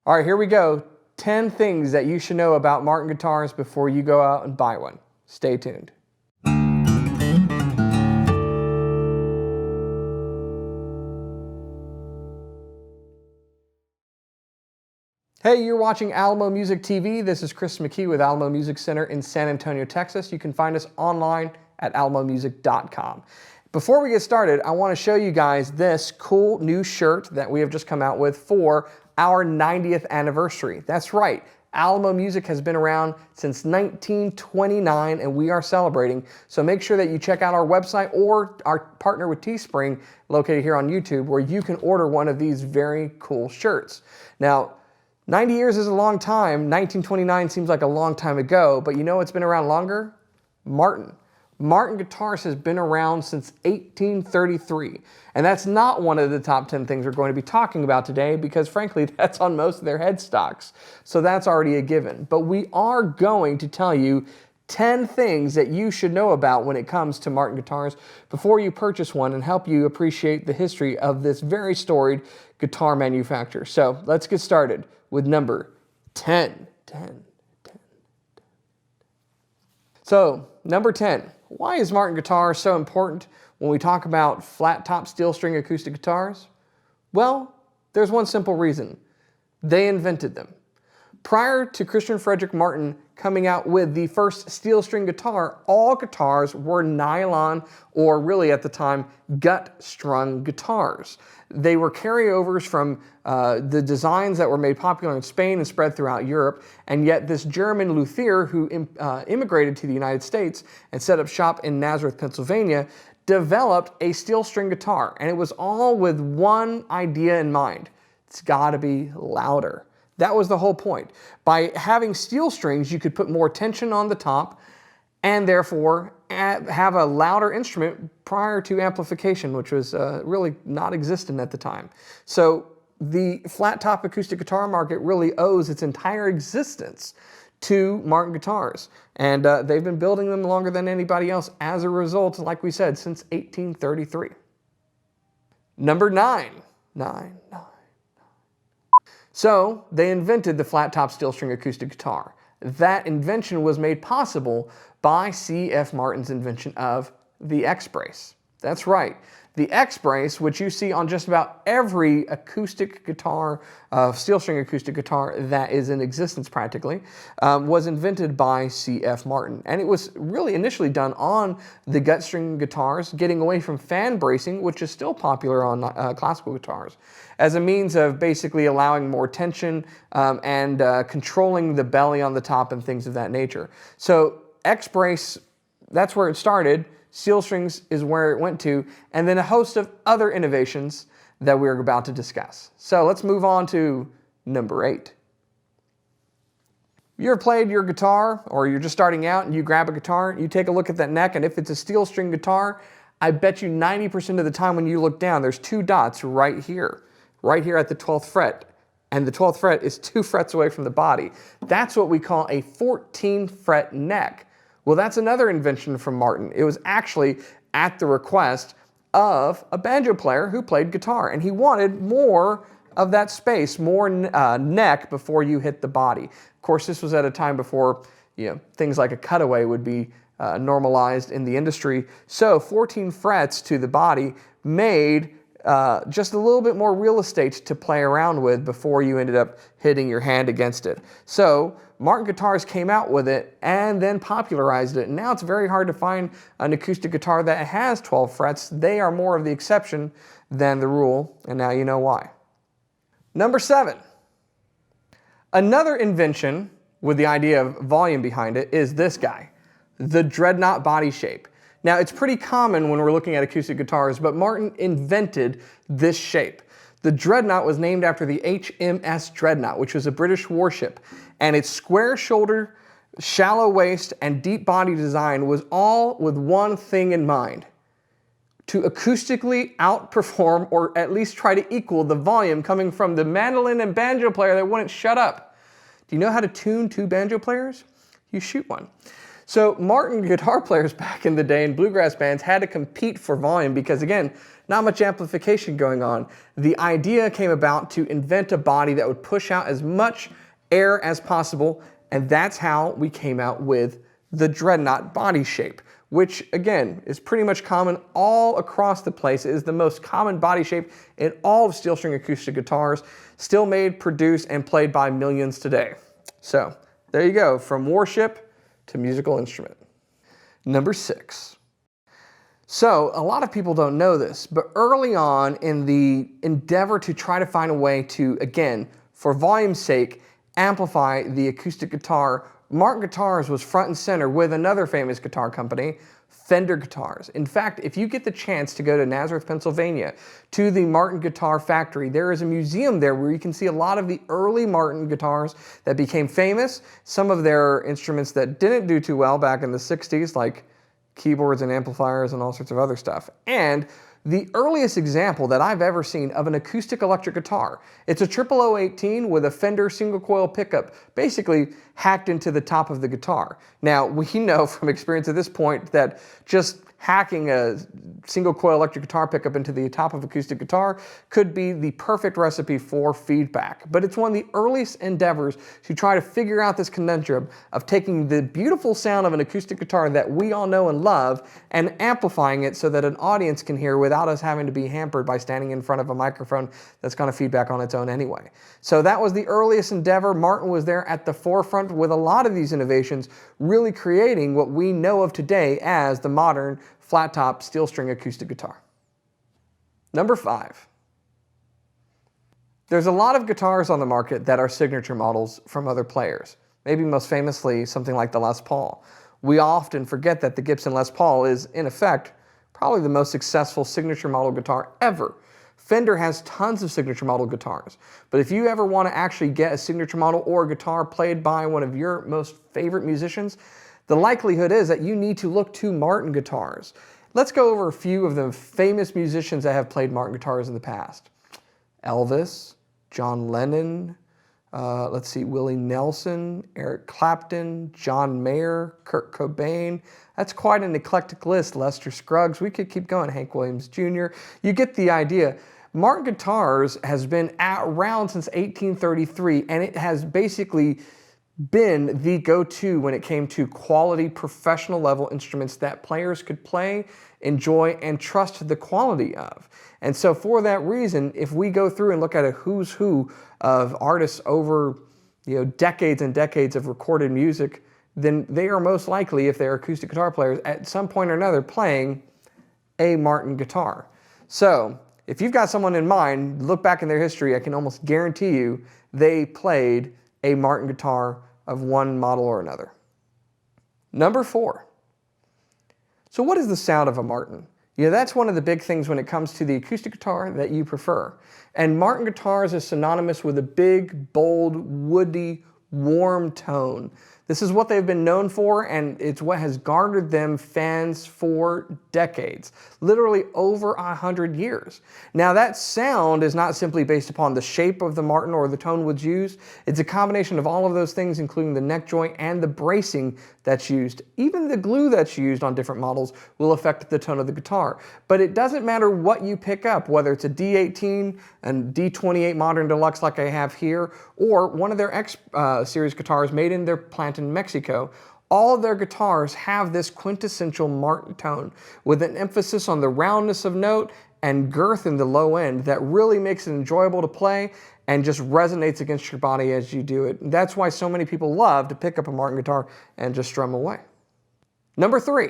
All right, here we go. 10 things that you should know about Martin guitars before you go out and buy one. Stay tuned. Hey, you're watching Alamo Music TV. This is Chris McKee with Alamo Music Center in San Antonio, Texas. You can find us online at alamomusic.com. Before we get started, I want to show you guys this cool new shirt that we have just come out with for our 90th anniversary. That's right. Alamo Music has been around since 1929 and we are celebrating. So make sure that you check out our website or our partner with Teespring located here on YouTube where you can order one of these very cool shirts. Now, 90 years is a long time. 1929 seems like a long time ago, but you know what's been around longer? Martin. Martin Guitars has been around since 1833. And that's not one of the top 10 things we're going to be talking about today because frankly, that's on most of their headstocks. So that's already a given. But we are going to tell you 10 things that you should know about when it comes to Martin guitars before you purchase one and help you appreciate the history of this very storied guitar manufacturer. So let's get started with number 10. So number 10, why is Martin guitar so important when we talk about flat top steel string acoustic guitars? Well, there's one simple reason. They invented them. Prior to Christian Frederick Martin coming out with the first steel string guitar, all guitars were nylon or really at the time gut strung guitars. They were carryovers from the designs that were made popular in Spain and spread throughout Europe, and yet this German luthier who immigrated to the United States and set up shop in Nazareth, Pennsylvania, developed a steel string guitar, and it was all with one idea in mind. It's gotta be louder. That was the whole point. By having steel strings, you could put more tension on the top and therefore have a louder instrument prior to amplification, which was really not existent at the time. So the flat top acoustic guitar market really owes its entire existence to Martin guitars. And they've been building them longer than anybody else as a result, like we said, since 1833. Number 9. So they invented the flat top steel string acoustic guitar. That invention was made possible by C.F. Martin's invention of the X-brace. That's right. The X-brace, which you see on just about every acoustic guitar, steel string acoustic guitar that is in existence practically, was invented by C.F. Martin. And it was really initially done on the gut string guitars, getting away from fan bracing, which is still popular on classical guitars, as a means of basically allowing more tension and controlling the belly on the top and things of that nature. So X-brace, that's where it started. Steel strings is where it went to, and then a host of other innovations that we're about to discuss. So let's move on to number 8. You ever played your guitar, or you're just starting out and you grab a guitar, you take a look at that neck, and if it's a steel string guitar, I bet you 90% of the time when you look down, there's 2 dots right here at the 12th fret. And the 12th fret is 2 frets away from the body. That's what we call a 14 fret neck. Well, that's another invention from Martin. It was actually at the request of a banjo player who played guitar, and he wanted more of that space, more neck before you hit the body. Of course, this was at a time before things like a cutaway would be normalized in the industry. So 14 frets to the body made just a little bit more real estate to play around with before you ended up hitting your hand against it. So Martin Guitars came out with it and then popularized it. And now it's very hard to find an acoustic guitar that has 12 frets. They are more of the exception than the rule, and now you know why. Number 7. Another invention with the idea of volume behind it is this guy, the Dreadnought body shape. Now, it's pretty common when we're looking at acoustic guitars, but Martin invented this shape. The Dreadnought was named after the HMS Dreadnought, which was a British warship, and its square shoulder, shallow waist, and deep body design was all with one thing in mind: to acoustically outperform or at least try to equal the volume coming from the mandolin and banjo player that wouldn't shut up. Do you know how to tune 2 banjo players? You shoot one. So Martin guitar players back in the day in bluegrass bands had to compete for volume because, again, not much amplification going on. The idea came about to invent a body that would push out as much air as possible, and that's how we came out with the Dreadnought body shape, which again is pretty much common all across the place. It is the most common body shape in all of steel string acoustic guitars, still made, produced, and played by millions today. So there you go, from warship to musical instrument. Number 6. So a lot of people don't know this, but early on in the endeavor to try to find a way to, again, for volume's sake, amplify the acoustic guitar, Martin Guitars was front and center with another famous guitar company, Fender Guitars. In fact, if you get the chance to go to Nazareth, Pennsylvania, to the Martin Guitar Factory, there is a museum there where you can see a lot of the early Martin guitars that became famous, some of their instruments that didn't do too well back in the 60s, like keyboards and amplifiers and all sorts of other stuff. And the earliest example that I've ever seen of an acoustic electric guitar. It's a 0018 with a Fender single coil pickup basically hacked into the top of the guitar. Now, we know from experience at this point that just hacking a single coil electric guitar pickup into the top of acoustic guitar could be the perfect recipe for feedback. But it's one of the earliest endeavors to try to figure out this conundrum of taking the beautiful sound of an acoustic guitar that we all know and love and amplifying it so that an audience can hear without us having to be hampered by standing in front of a microphone that's going to feedback on its own anyway. So that was the earliest endeavor. Martin was there at the forefront with a lot of these innovations, really creating what we know of today as the modern flat top steel string acoustic guitar. Number 5. There's a lot of guitars on the market that are signature models from other players. Maybe most famously something like the Les Paul. We often forget that the Gibson Les Paul is, in effect, probably the most successful signature model guitar ever. Fender has tons of signature model guitars, but if you ever want to actually get a signature model or a guitar played by one of your most favorite musicians, the likelihood is that you need to look to Martin guitars. Let's go over a few of the famous musicians that have played Martin guitars in the past. Elvis, John Lennon, Willie Nelson, Eric Clapton, John Mayer, Kurt Cobain. That's quite an eclectic list. Lester Scruggs, we could keep going, Hank Williams Jr. You get the idea. Martin Guitars has been around since 1833, and it has basically been the go-to when it came to quality professional level instruments that players could play, enjoy, and trust the quality of. And so for that reason, if we go through and look at a who's who of artists over decades and decades of recorded music, then they are most likely, if they're acoustic guitar players, at some point or another playing a Martin guitar. So if you've got someone in mind, look back in their history, I can almost guarantee you they played a Martin guitar of one model or another. Number 4. So what is the sound of a Martin? That's one of the big things when it comes to the acoustic guitar that you prefer. And Martin Guitars is synonymous with a big, bold, woody, warm tone. This is what they've been known for, and it's what has garnered them fans for decades, literally over 100 years. Now that sound is not simply based upon the shape of the Martin or the tone woods used. It's a combination of all of those things, including the neck joint and the bracing that's used. Even the glue that's used on different models will affect the tone of the guitar. But it doesn't matter what you pick up, whether it's a D18 and D28 Modern Deluxe like I have here, or one of their X series guitars made in their plant in Mexico. All of their guitars have this quintessential Martin tone with an emphasis on the roundness of note and girth in the low end that really makes it enjoyable to play and just resonates against your body as you do it. That's why so many people love to pick up a Martin guitar and just strum away. Number 3.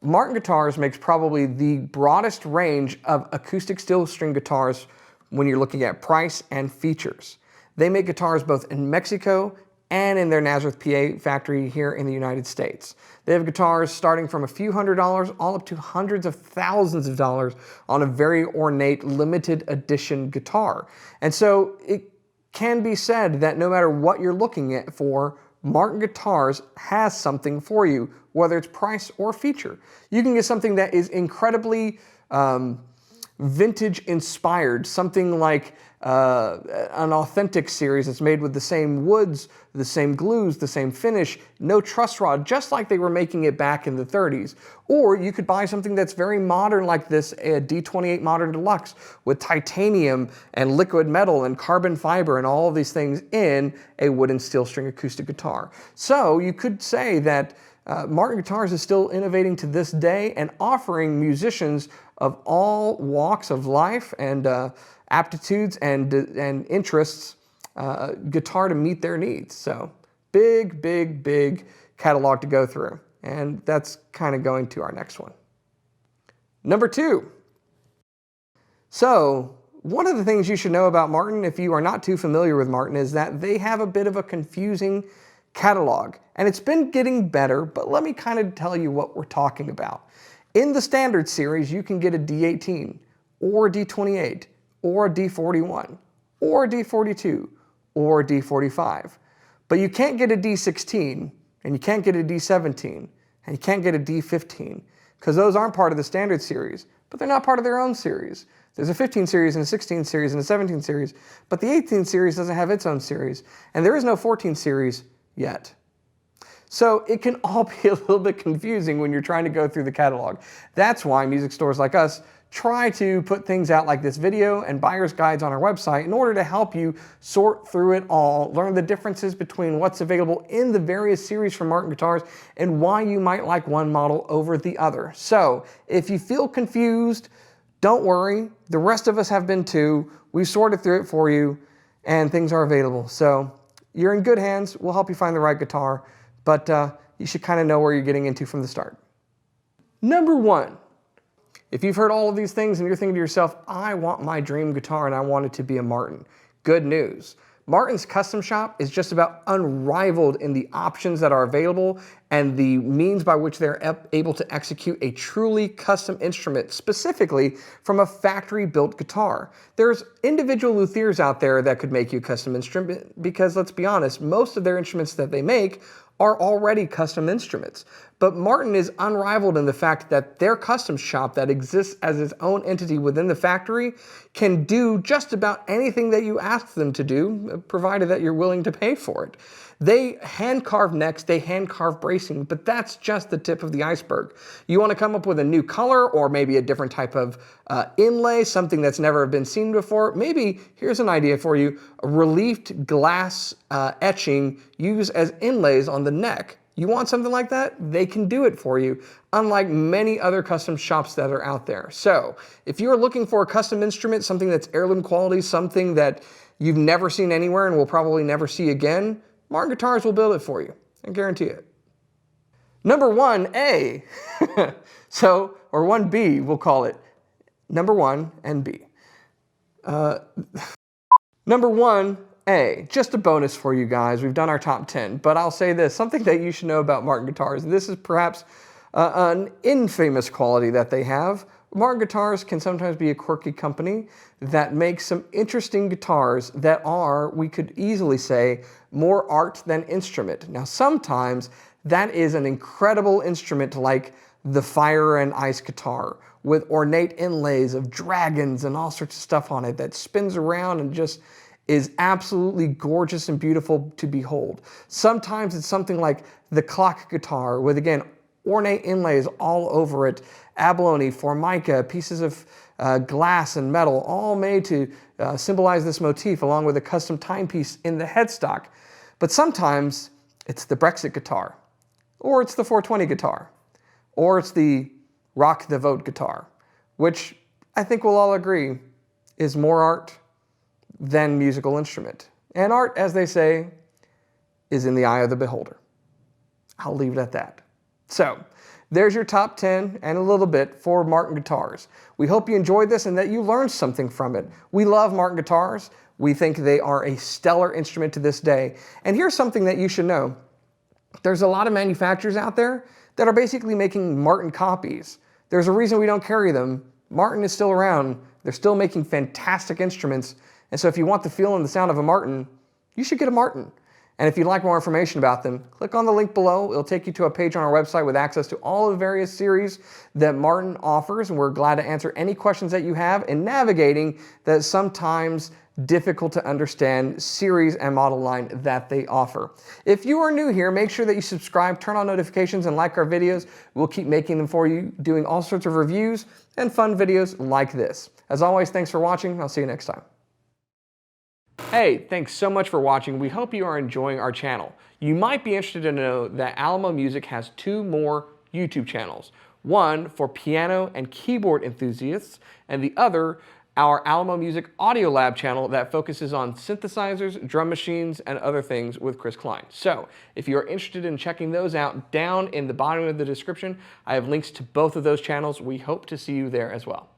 Martin Guitars makes probably the broadest range of acoustic steel string guitars when you're looking at price and features. They make guitars both in Mexico and in their Nazareth, PA factory here in the United States. They have guitars starting from a few $100s all up to hundreds of thousands of dollars on a very ornate limited edition guitar. And so it can be said that no matter what you're looking at for, Martin Guitars has something for you, whether it's price or feature. You can get something that is incredibly vintage inspired, something like an authentic series that's made with the same woods, the same glues, the same finish, no truss rod, just like they were making it back in the 30s. Or you could buy something that's very modern like this, a D28 Modern Deluxe with titanium and liquid metal and carbon fiber and all of these things in a wooden steel string acoustic guitar. So you could say that Martin Guitars is still innovating to this day and offering musicians of all walks of life and aptitudes and interests guitar to meet their needs. So big, big, big catalog to go through. And that's kind of going to our next one. Number 2. So one of the things you should know about Martin, if you are not too familiar with Martin, is that they have a bit of a confusing catalog. And it's been getting better, but let me kind of tell you what we're talking about. In the standard series, you can get a D18, or a D28, or a D41, or a D42, or a D45. But you can't get a D16, and you can't get a D17, and you can't get a D15, because those aren't part of the standard series, but they're not part of their own series. There's a 15 series and a 16 series and a 17 series, but the 18 series doesn't have its own series, and there is no 14 series yet. So it can all be a little bit confusing when you're trying to go through the catalog. That's why music stores like us try to put things out like this video and buyer's guides on our website in order to help you sort through it all, learn the differences between what's available in the various series from Martin Guitars and why you might like one model over the other. So if you feel confused, don't worry. The rest of us have been too. We've sorted through it for you and things are available. So you're in good hands. We'll help you find the right guitar. But you should kind of know where you're getting into from the start. Number 1, if you've heard all of these things and you're thinking to yourself, I want my dream guitar and I want it to be a Martin. Good news. Martin's custom shop is just about unrivaled in the options that are available and the means by which they're able to execute a truly custom instrument, specifically from a factory-built guitar. There's individual luthiers out there that could make you a custom instrument because, let's be honest, most of their instruments that they make are already custom instruments. But Martin is unrivaled in the fact that their custom shop that exists as its own entity within the factory can do just about anything that you ask them to do, provided that you're willing to pay for it. They hand-carve necks, they hand-carve bracing, but that's just the tip of the iceberg. You want to come up with a new color or maybe a different type of inlay, something that's never been seen before. Maybe, here's an idea for you, a relieved glass etching used as inlays on the neck. You want something like that? They can do it for you, unlike many other custom shops that are out there. So if you're looking for a custom instrument, something that's heirloom quality, something that you've never seen anywhere and will probably never see again, Martin Guitars will build it for you. I guarantee it. Number 1A, or 1B, we'll call it. Number 1 and B. Number 1A, just a bonus for you guys. We've done our top 10, but I'll say this, something that you should know about Martin Guitars. This is perhaps an infamous quality that they have. Martin Guitars can sometimes be a quirky company that makes some interesting guitars that are, we could easily say, more art than instrument. Now, sometimes that is an incredible instrument like the Fire and Ice guitar with ornate inlays of dragons and all sorts of stuff on it that spins around and just is absolutely gorgeous and beautiful to behold. Sometimes it's something like the clock guitar with, again, ornate inlays all over it, abalone, formica, pieces of glass and metal, all made to symbolize this motif, along with a custom timepiece in the headstock. But sometimes it's the Brexit guitar, or it's the 420 guitar, or it's the Rock the Vote guitar, which I think we'll all agree is more art than musical instrument. And art, as they say, is in the eye of the beholder. I'll leave it at that. So, there's your top 10 and a little bit for Martin Guitars. We hope you enjoyed this and that you learned something from it. We love Martin Guitars. We think they are a stellar instrument to this day. And here's something that you should know. There's a lot of manufacturers out there that are basically making Martin copies. There's a reason we don't carry them. Martin is still around. They're still making fantastic instruments. And so if you want the feel and the sound of a Martin, you should get a Martin. And if you'd like more information about them, click on the link below. It'll take you to a page on our website with access to all the various series that Martin offers, and we're glad to answer any questions that you have in navigating that sometimes difficult to understand series and model line that they offer. If you are new here, make sure that you subscribe, turn on notifications, and like our videos. We'll keep making them for you, doing all sorts of reviews and fun videos like this. As always, thanks for watching. I'll see you next time. Hey, thanks so much for watching. We hope you are enjoying our channel. You might be interested to know that Alamo Music has 2 more YouTube channels. One for piano and keyboard enthusiasts, and the other, our Alamo Music Audio Lab channel that focuses on synthesizers, drum machines, and other things with Chris Klein. So, if you're interested in checking those out, down in the bottom of the description, I have links to both of those channels. We hope to see you there as well.